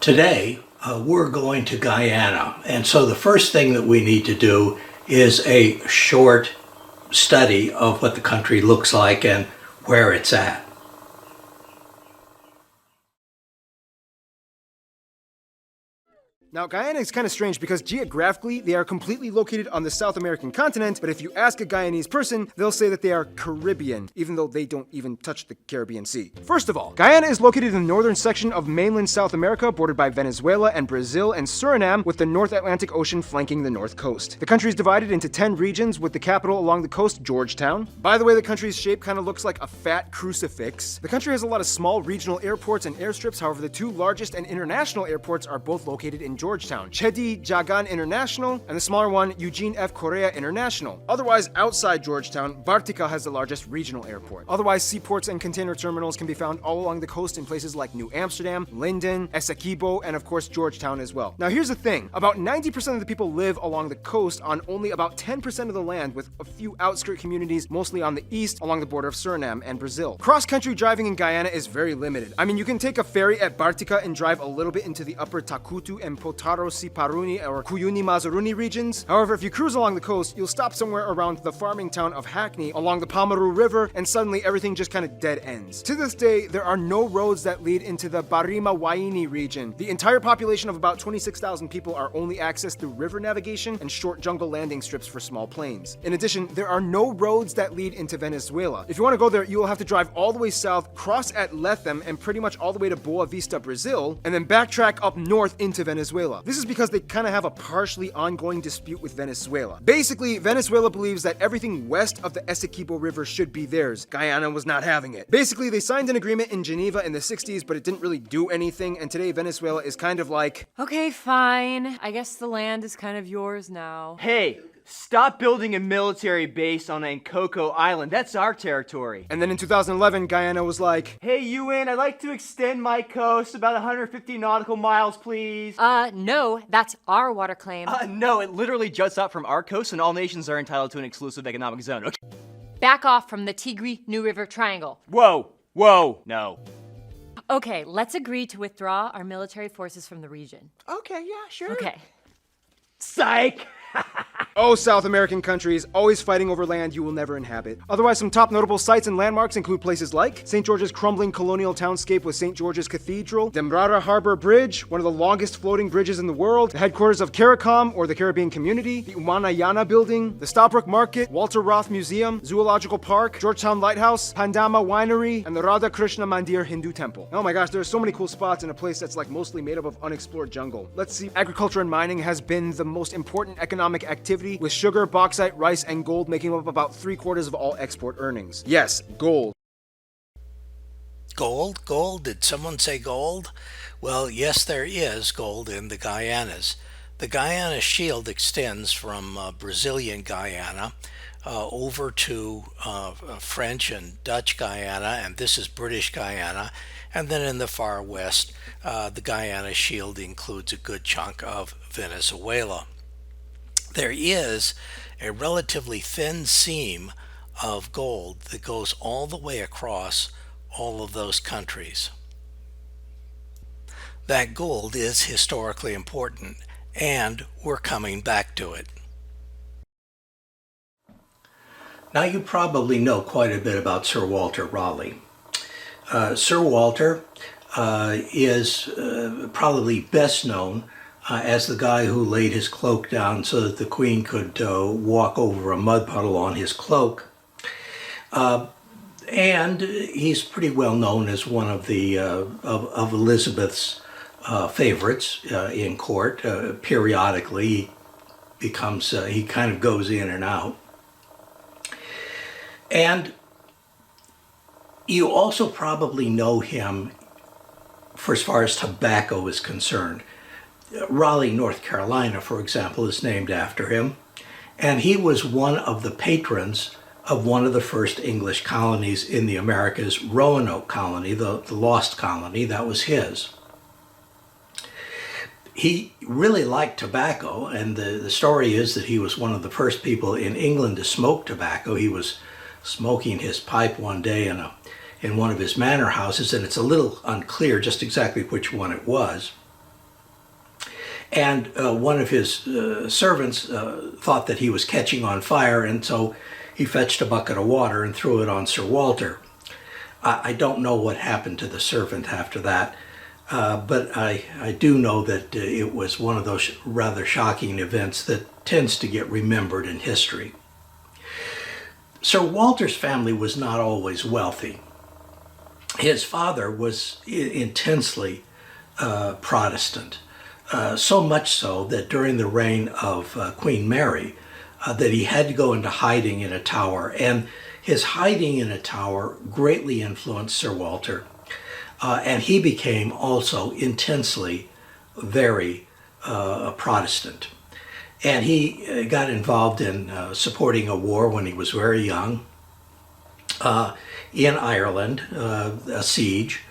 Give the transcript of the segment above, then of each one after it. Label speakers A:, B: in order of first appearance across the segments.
A: Today, we're going to Guyana, and so the first thing that we need to do is a short study of what the country looks like and where it's at.
B: Now, Guyana is kind of strange because geographically, they are completely located on the South American continent, but if you ask a Guyanese person, they'll say that they are Caribbean, even though they don't even touch the Caribbean Sea. First of all, Guyana is located in the northern section of mainland South America, bordered by Venezuela and Brazil and Suriname, with the North Atlantic Ocean flanking the north coast. The country is divided into 10 regions, with the capital along the coast, Georgetown. By the way, the country's shape kind of looks like a fat crucifix. The country has a lot of small regional airports and airstrips, however, the two largest and international airports are both located in Georgetown, Chedi Jagan International, and the smaller one, Eugene F. Correa International. Otherwise, outside Georgetown, Bartica has the largest regional airport. Otherwise, seaports and container terminals can be found all along the coast in places like New Amsterdam, Linden, Essequibo, and of course Georgetown as well. Now here's the thing, about 90% of the people live along the coast on only about 10% of the land, with a few outskirt communities mostly on the east along the border of Suriname and Brazil. Cross-country driving in Guyana is very limited. I mean, you can take a ferry at Bartica and drive a little bit into the upper Takutu and Potaro Siparuni or Cuyuni Mazaruni regions. However, if you cruise along the coast, you'll stop somewhere around the farming town of Hackney along the Pamaru River, and suddenly everything just kind of dead ends. To this day, there are no roads that lead into the Barima Waini region. The entire population of about 26,000 people are only accessed through river navigation and short jungle landing strips for small planes. In addition, there are no roads that lead into Venezuela. If you want to go there, you will have to drive all the way south, cross at Lethem, and pretty much all the way to Boa Vista, Brazil, and then backtrack up north into Venezuela. This is because they kind of have a partially ongoing dispute with Venezuela. Basically, Venezuela believes that everything west of the Essequibo River should be theirs. Guyana was not having it. Basically, they signed an agreement in Geneva in the 60s, but it didn't really do anything, and today Venezuela is kind of like,
C: okay, fine. I guess the land is kind of yours now.
D: Hey, stop building a military base on Ankoko Island. That's our territory.
B: And then in 2011, Guyana was like,
D: hey, UN, I'd like to extend my coast about 150 nautical miles, please.
C: No, that's our water claim.
D: No, it literally juts out from our coast, and all nations are entitled to an exclusive economic zone. Okay.
C: Back off from the Tigri-New River Triangle.
D: Whoa, no.
C: Okay, let's agree to withdraw our military forces from the region.
D: Okay, yeah, sure.
C: Okay.
D: Psych!
B: oh, South American countries, always fighting over land you will never inhabit. Otherwise, some top notable sites and landmarks include places like St. George's crumbling colonial townscape with St. George's Cathedral, Dembrara Harbor Bridge, one of the longest floating bridges in the world, the headquarters of CARICOM, or the Caribbean Community, the Umanayana Building, the Staubrook Market, Walter Roth Museum, Zoological Park, Georgetown Lighthouse, Pandama Winery, and the Radha Krishna Mandir Hindu Temple. Oh my gosh, there are so many cool spots in a place that's like mostly made up of unexplored jungle. Let's see, agriculture and mining has been the most important economic activity, with sugar, bauxite, rice, and gold making up about 3/4 of all export earnings. Yes, gold.
A: Gold? Gold? Did someone say gold? Well, yes, there is gold in the Guyanas. The Guyana Shield extends from Brazilian Guyana over to French and Dutch Guyana, and this is British Guyana. And then in the far west, the Guyana Shield includes a good chunk of Venezuela. There is a relatively thin seam of gold that goes all the way across all of those countries. That gold is historically important, and we're coming back to it. Now you probably know quite a bit about Sir Walter Raleigh. Sir Walter is probably best known as the guy who laid his cloak down so that the Queen could walk over a mud puddle on his cloak. And he's pretty well known as one of the of Elizabeth's favorites in court. Periodically, he kind of goes in and out. And you also probably know him for as far as tobacco is concerned. Raleigh, North Carolina, for example, is named after him, and he was one of the patrons of one of the first English colonies in the Americas, Roanoke Colony, the lost colony. That was his. He really liked tobacco, and the story is that he was one of the first people in England to smoke tobacco. He was smoking his pipe one day in one of his manor houses, and it's a little unclear just exactly which one it was. And one of his servants thought that he was catching on fire, and so he fetched a bucket of water and threw it on Sir Walter. I don't know what happened to the servant after that, but I do know that it was one of those rather shocking events that tends to get remembered in history. Sir Walter's family was not always wealthy. His father was intensely Protestant, so much so that during the reign of Queen Mary, that he had to go into hiding in a tower, and his hiding in a tower greatly influenced Sir Walter, and he became also intensely very Protestant. And he got involved in supporting a war when he was very young in Ireland, a siege.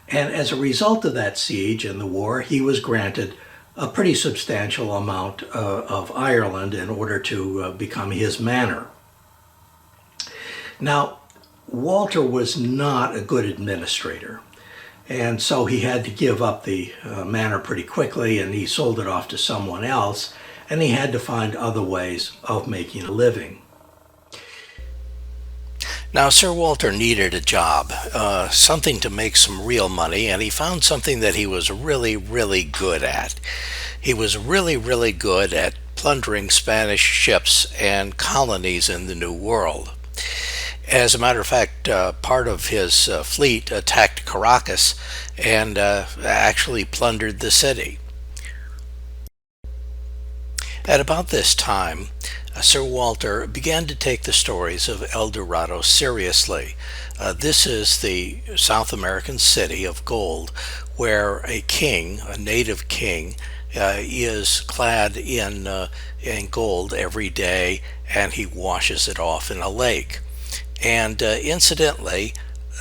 A: And as a result of that siege and the war, he was granted a pretty substantial amount of Ireland in order to become his manor. Now, Walter was not a good administrator, and so he had to give up the manor pretty quickly, and he sold it off to someone else, and he had to find other ways of making a living. Now, Sir Walter needed a job, something to make some real money, and he found something that he was really, really good at. He was really, really good at plundering Spanish ships and colonies in the New World. As a matter of fact, part of his fleet attacked Caracas and actually plundered the city. At about this time, Sir Walter began to take the stories of El Dorado seriously. This is the South American city of gold, where a king, a native king, is clad in gold every day, and he washes it off in a lake. And incidentally,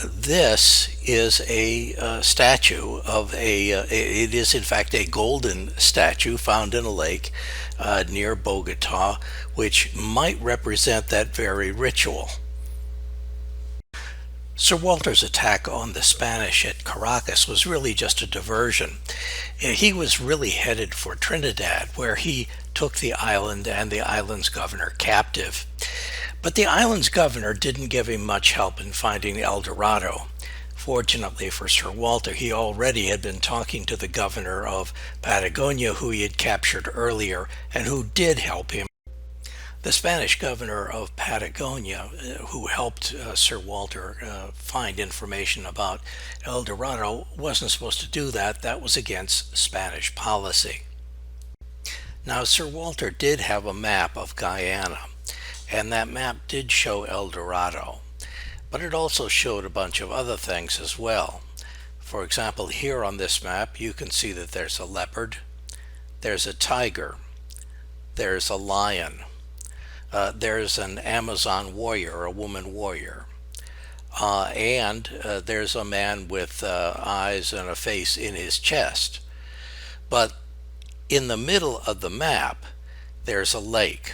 A: this is a statue of it is in fact a golden statue found in a lake near Bogota, which might represent that very ritual. Sir Walter's attack on the Spanish at Caracas was really just a diversion. He was really headed for Trinidad, where he took the island and the island's governor captive. But the island's governor didn't give him much help in finding El Dorado. Fortunately for Sir Walter, he already had been talking to the governor of Patagonia, who he had captured earlier, and who did help him. The Spanish governor of Patagonia, who helped Sir Walter find information about El Dorado, wasn't supposed to do that. That was against Spanish policy. Now, Sir Walter did have a map of Guyana, and that map did show El Dorado, but it also showed a bunch of other things as well. For example, here on this map, you can see that there's a leopard, there's a tiger, there's a lion, there's an Amazon warrior, a woman warrior, and there's a man with eyes and a face in his chest. But in the middle of the map, there's a lake.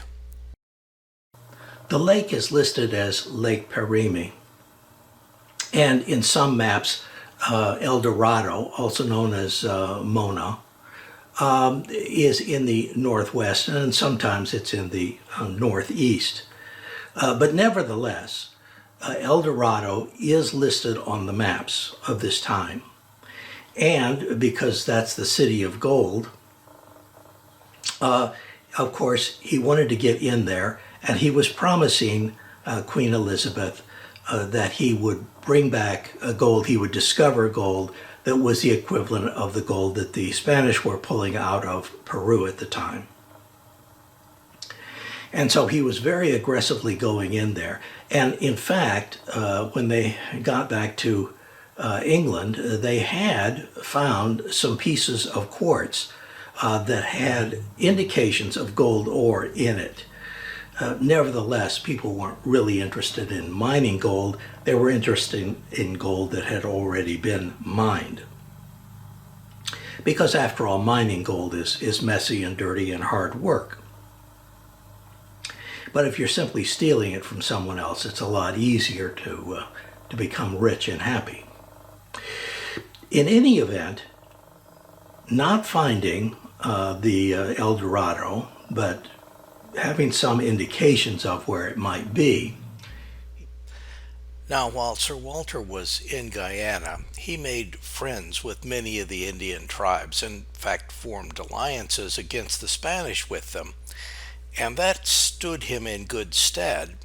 A: The lake is listed as Lake Parime, and in some maps, El Dorado, also known as Mona, is in the northwest, and sometimes it's in the northeast. But nevertheless, El Dorado is listed on the maps of this time, and because that's the city of gold, of course, he wanted to get in there, and he was promising Queen Elizabeth that he would bring back gold, he would discover gold that was the equivalent of the gold that the Spanish were pulling out of Peru at the time. And so he was very aggressively going in there. And in fact, when they got back to England, they had found some pieces of quartz that had indications of gold ore in it. Nevertheless, people weren't really interested in mining gold. They were interested in gold that had already been mined. Because after all, mining gold is messy and dirty and hard work. But if you're simply stealing it from someone else, it's a lot easier to become rich and happy. In any event, not finding the El Dorado, but having some indications of where it might be. Now, while Sir Walter was in Guyana, he made friends with many of the Indian tribes, in fact, formed alliances against the Spanish with them. And that stood him in good stead,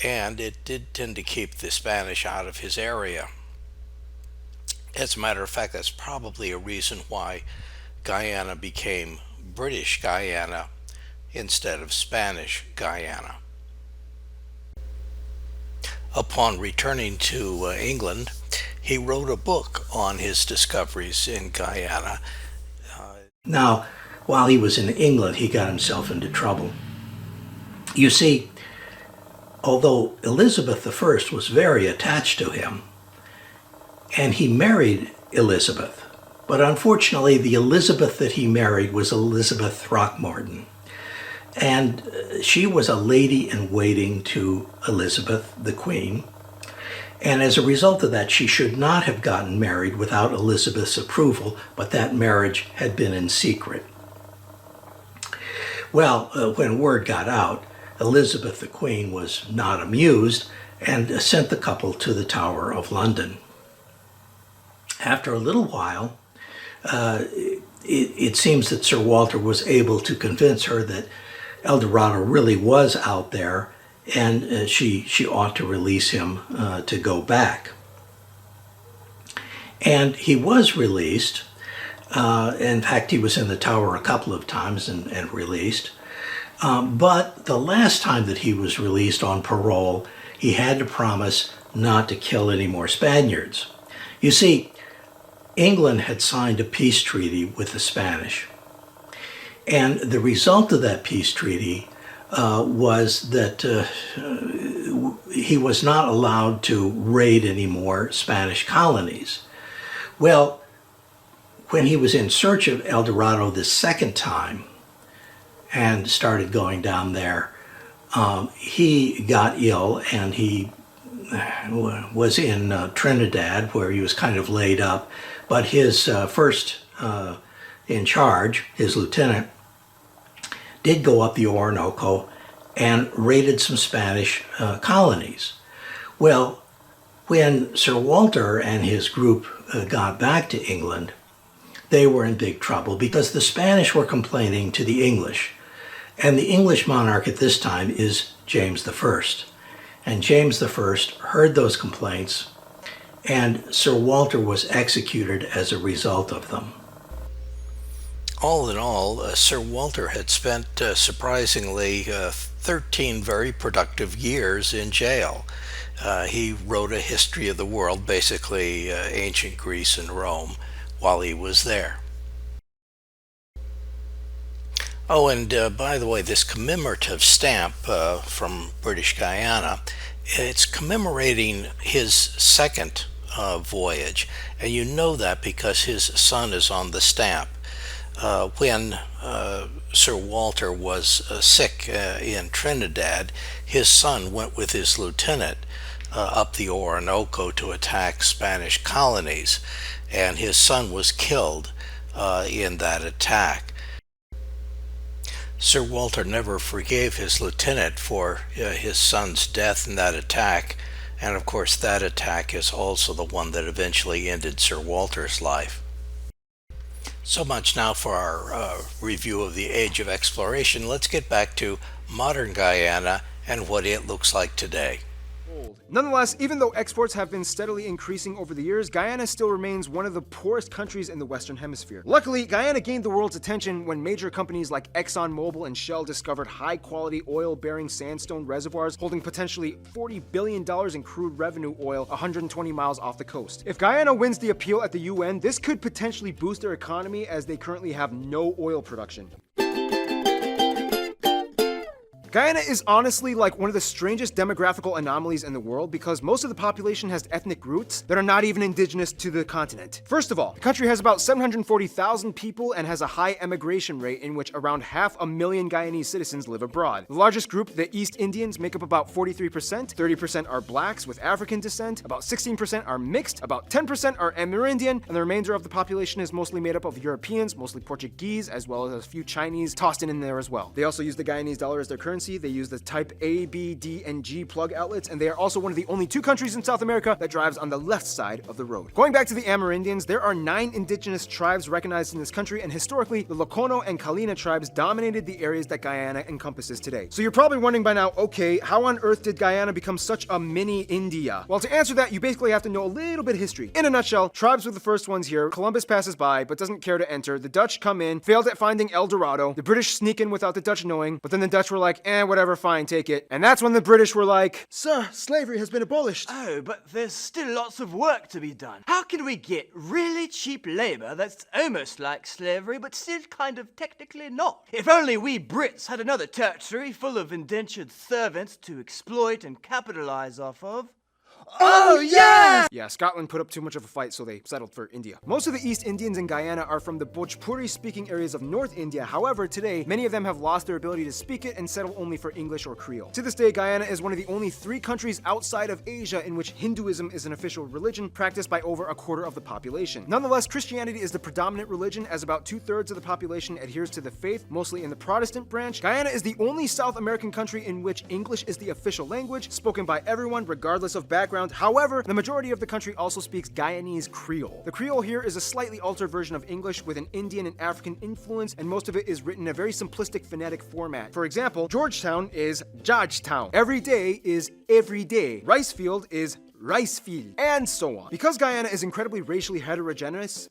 A: and it did tend to keep the Spanish out of his area. As a matter of fact, that's probably a reason why Guyana became British Guyana instead of Spanish Guyana. Upon returning to England, he wrote a book on his discoveries in Guyana. Now, while he was in England, he got himself into trouble. You see, although Elizabeth I was very attached to him, and he married Elizabeth, but unfortunately the Elizabeth that he married was Elizabeth Throckmorton. And she was a lady-in-waiting to Elizabeth, the Queen. And as a result of that, she should not have gotten married without Elizabeth's approval, but that marriage had been in secret. Well, when word got out, Elizabeth, the Queen, was not amused and sent the couple to the Tower of London. After a little while, it seems that Sir Walter was able to convince her that El Dorado really was out there, and she ought to release him to go back. And he was released. In fact, he was in the tower a couple of times and released. But the last time that he was released on parole, he had to promise not to kill any more Spaniards. You see, England had signed a peace treaty with the Spanish. And the result of that peace treaty was that he was not allowed to raid any more Spanish colonies. Well, when he was in search of El Dorado the second time and started going down there, he got ill, and he was in Trinidad, where he was kind of laid up. But his first in charge, his lieutenant, did go up the Orinoco and raided some Spanish colonies. Well, when Sir Walter and his group got back to England, they were in big trouble because the Spanish were complaining to the English. And the English monarch at this time is James I. And James I heard those complaints, and Sir Walter was executed as a result of them. All in all, Sir Walter had spent surprisingly 13 very productive years in jail. He wrote a history of the world, basically ancient Greece and Rome, while he was there. Oh, and by the way, this commemorative stamp from British Guyana, it's commemorating his second voyage, and you know that because his son is on the stamp. When Sir Walter was sick in Trinidad, his son went with his lieutenant up the Orinoco to attack Spanish colonies, and his son was killed in that attack. Sir Walter never forgave his lieutenant for his son's death in that attack, and of course that attack is also the one that eventually ended Sir Walter's life. So much now for our review of the Age of Exploration. Let's get back to modern Guyana and what it looks like today.
B: Nonetheless, even though exports have been steadily increasing over the years, Guyana still remains one of the poorest countries in the Western Hemisphere. Luckily, Guyana gained the world's attention when major companies like ExxonMobil and Shell discovered high-quality oil-bearing sandstone reservoirs holding potentially $40 billion in crude revenue oil 120 miles off the coast. If Guyana wins the appeal at the UN, this could potentially boost their economy, as they currently have no oil production. Guyana is honestly like one of the strangest demographical anomalies in the world because most of the population has ethnic roots that are not even indigenous to the continent. First of all, the country has about 740,000 people and has a high emigration rate in which around 500,000 Guyanese citizens live abroad. The largest group, the East Indians, make up about 43%, 30% are blacks with African descent, about 16% are mixed, about 10% are Amerindian, and the remainder of the population is mostly made up of Europeans, mostly Portuguese, as well as a few Chinese tossed in there as well. They also use the Guyanese dollar as their currency. They use the type A, B, D, and G plug outlets, and they are also one of the only 2 countries in South America that drives on the left side of the road. Going back to the Amerindians, there are 9 indigenous tribes recognized in this country, and historically, the Lokono and Kalina tribes dominated the areas that Guyana encompasses today. So you're probably wondering by now, okay, how on earth did Guyana become such a mini India? Well, to answer that, you basically have to know a little bit of history. In a nutshell, tribes were the first ones here. Columbus passes by, but doesn't care to enter. The Dutch come in, failed at finding El Dorado. The British sneak in without the Dutch knowing, but then the Dutch were like, whatever, fine, take it. And that's when the British were like, "Sir, slavery has been abolished."
D: Oh, but there's still lots of work to be done. How can we get really cheap labor that's almost like slavery, but still kind of technically not? If only we Brits had another territory full of indentured servants to exploit and capitalize off of.
B: Oh, yeah! Yeah, Scotland put up too much of a fight, so they settled for India. Most of the East Indians in Guyana are from the Bhojpuri-speaking areas of North India. However, today, many of them have lost their ability to speak it and settle only for English or Creole. To this day, Guyana is one of the only 3 countries outside of Asia in which Hinduism is an official religion practiced by over a quarter of the population. Nonetheless, Christianity is the predominant religion as about 2/3 of the population adheres to the faith, mostly in the Protestant branch. Guyana is the only South American country in which English is the official language, spoken by everyone regardless of background. However, the majority of the country also speaks Guyanese Creole. The Creole here is a slightly altered version of English with an Indian and African influence, and most of it is written in a very simplistic phonetic format. For example, Georgetown is Georgetown. Every day is every day. Ricefield is Ricefield, and so on. Because Guyana is incredibly racially heterogeneous,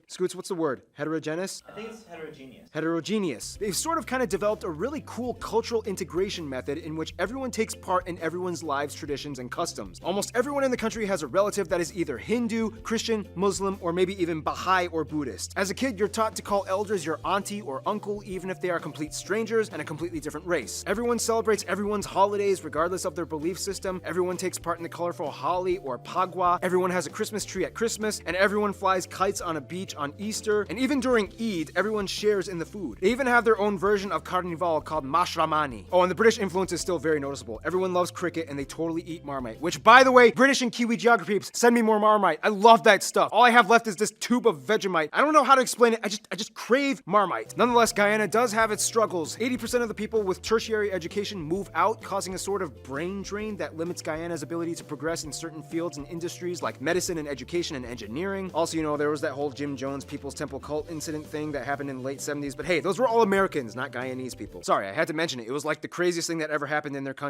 B: Scoots, what's the word? Heterogeneous?
E: I think it's heterogeneous.
B: Heterogeneous. They've sort of kind of developed a really cool cultural integration method in which everyone takes part in everyone's lives, traditions, and customs. Almost everyone in the country has a relative that is either Hindu, Christian, Muslim, or maybe even Baha'i or Buddhist. As a kid, you're taught to call elders your auntie or uncle, even if they are complete strangers and a completely different race. Everyone celebrates everyone's holidays regardless of their belief system. Everyone takes part in the colorful holly or pagua. Everyone has a Christmas tree at Christmas, and everyone flies kites on a beach on Easter. And even during Eid, everyone shares in the food. They even have their own version of Carnival called Mashramani. Oh, and the British influence is still very noticeable. Everyone loves cricket, and they totally eat Marmite. Which, by the way, British and Kiwi geography peeps, send me more Marmite. I love that stuff. All I have left is this tube of Vegemite. I don't know how to explain it. I just crave Marmite. Nonetheless, Guyana does have its struggles. 80% of the people with tertiary education move out, causing a sort of brain drain that limits Guyana's ability to progress in certain fields and industries like medicine and education and engineering. Also, there was that whole Jim Jones People's Temple cult incident thing that happened in the late 70s, but hey, those were all Americans, not Guyanese people. Sorry, I had to mention it. It was like the craziest thing that ever happened in their country.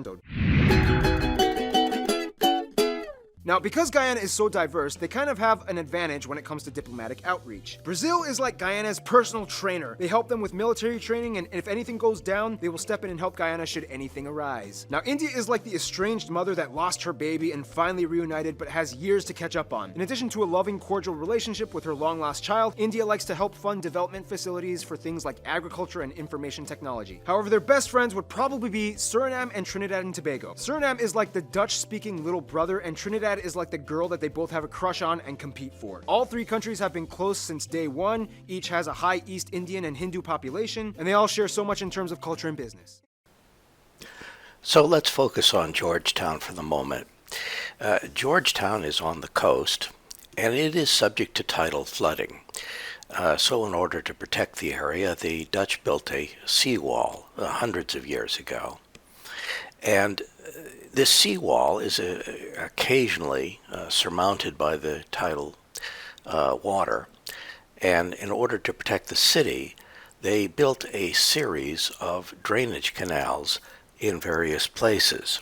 B: Now, because Guyana is so diverse, they kind of have an advantage when it comes to diplomatic outreach. Brazil is like Guyana's personal trainer. They help them with military training, and if anything goes down, they will step in and help Guyana should anything arise. Now, India is like the estranged mother that lost her baby and finally reunited but has years to catch up on. In addition to a loving, cordial relationship with her long-lost child, India likes to help fund development facilities for things like agriculture and information technology. However, their best friends would probably be Suriname and Trinidad and Tobago. Suriname is like the Dutch-speaking little brother, and Trinidad is like the girl that they both have a crush on and compete for. All 3 countries have been close since day one, each has a high East Indian and Hindu population, and they all share so much in terms of culture and business.
A: So let's focus on Georgetown for the moment. Georgetown is on the coast, and it is subject to tidal flooding. So in order to protect the area, the Dutch built a seawall hundreds of years ago. And this seawall is occasionally surmounted by the tidal water. And in order to protect the city, they built a series of drainage canals in various places.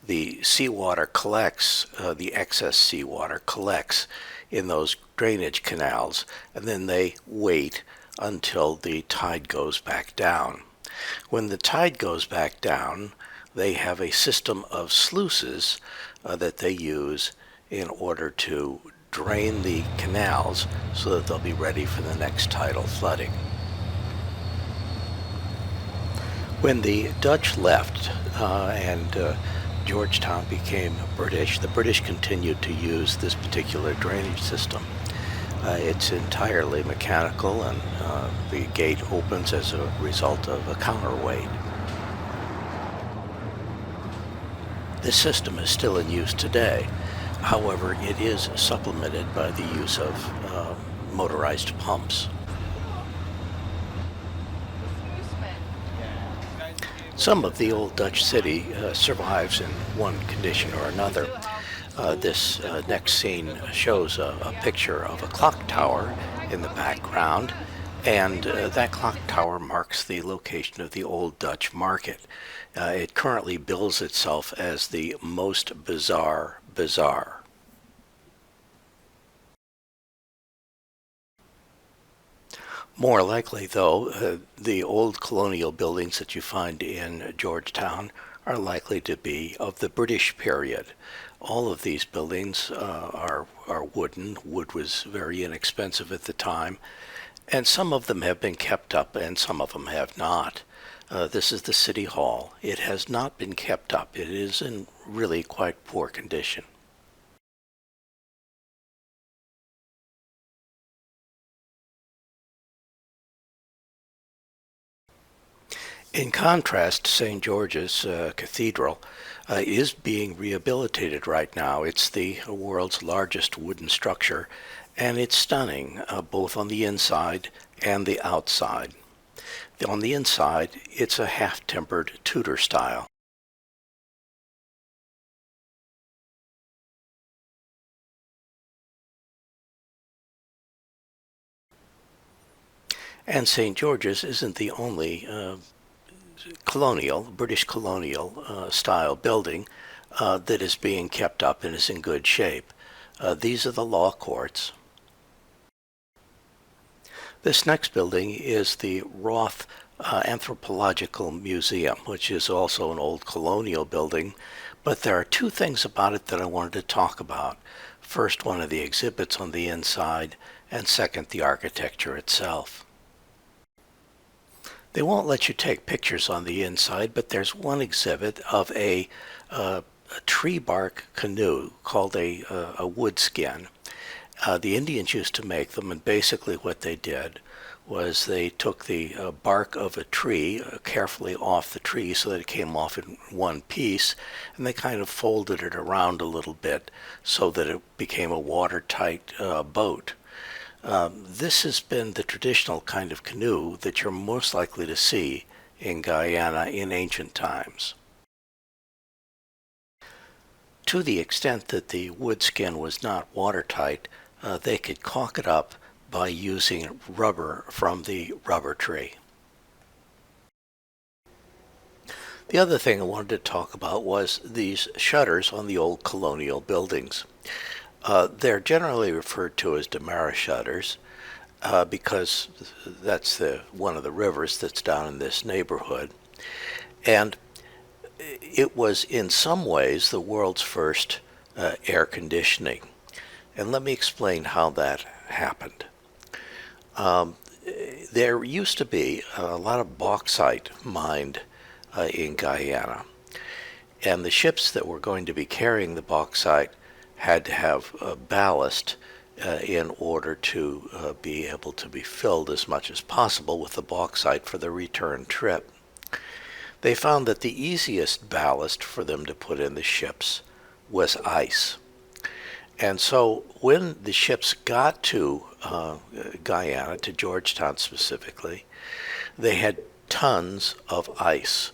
A: The seawater collects, the excess seawater collects in those drainage canals, and then they wait until the tide goes back down. When the tide goes back down, they have a system of sluices that they use in order to drain the canals so that they'll be ready for the next tidal flooding. When the Dutch left and Georgetown became British, the British continued to use this particular drainage system. It's entirely mechanical, and the gate opens as a result of a counterweight. This system is still in use today. However, it is supplemented by the use of motorized pumps. Some of the old Dutch city survives in one condition or another. This next scene shows a picture of a clock tower in the background, and that clock tower marks the location of the old Dutch market. It currently bills itself as the most bizarre bazaar. More likely, though, the old colonial buildings that you find in Georgetown are likely to be of the British period. All of these buildings are wooden. Wood was very inexpensive at the time, and some of them have been kept up and some of them have not. This is the City Hall. It has not been kept up. It is in really quite poor condition. In contrast, St. George's Cathedral is being rehabilitated right now. It's the world's largest wooden structure, and it's stunning, both on the inside and the outside. On the inside, it's a half-tempered Tudor style. And St. George's isn't the only British colonial style building that is being kept up and is in good shape. These are the law courts. This next building is the Roth Anthropological Museum, which is also an old colonial building, but there are two things about it that I wanted to talk about. First, one of the exhibits on the inside, and second, the architecture itself. They won't let you take pictures on the inside, but there's one exhibit of a tree bark canoe called a wood skin. The Indians used to make them, and basically what they did was they took the bark of a tree carefully off the tree so that it came off in one piece, and they kind of folded it around a little bit so that it became a watertight boat. This has been the traditional kind of canoe that you're most likely to see in Guyana in ancient times. To the extent that the wood skin was not watertight, they could caulk it up by using rubber from the rubber tree. The other thing I wanted to talk about was these shutters on the old colonial buildings. They're generally referred to as Damara shutters because that's one of the rivers that's down in this neighborhood. And it was in some ways the world's first air conditioning. And let me explain how that happened. There used to be a lot of bauxite mined in Guyana. And the ships that were going to be carrying the bauxite had to have ballast in order to be able to be filled as much as possible with the bauxite for the return trip. They found that the easiest ballast for them to put in the ships was ice. And so when the ships got to Guyana, to Georgetown specifically, they had tons of ice.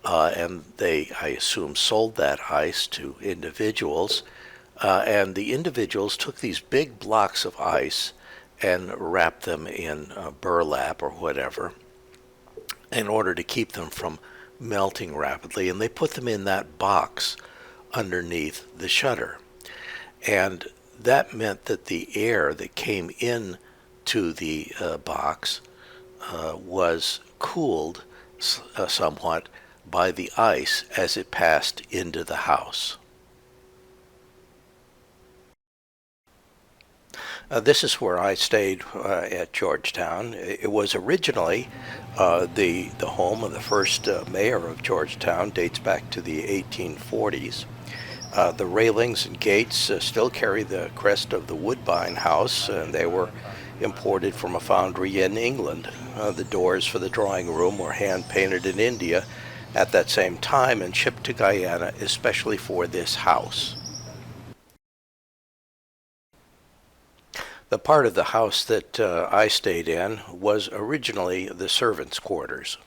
A: And they, I assume, sold that ice to individuals. And the individuals took these big blocks of ice and wrapped them in burlap or whatever in order to keep them from melting rapidly. And they put them in that box underneath the shutter. And that meant that the air that came in to the box was cooled somewhat by the ice as it passed into the house. This is where I stayed at Georgetown. It was originally the home of the first mayor of Georgetown, dates back to the 1840s. The railings and gates still carry the crest of the Woodbine House, and they were imported from a foundry in England. The doors for the drawing room were hand-painted in India at that same time and shipped to Guyana especially for this house. The part of the house that I stayed in was originally the servants' quarters.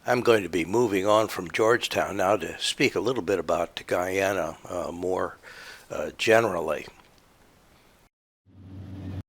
A: I'm going to be moving on from Georgetown now to speak a little bit about Guyana more generally.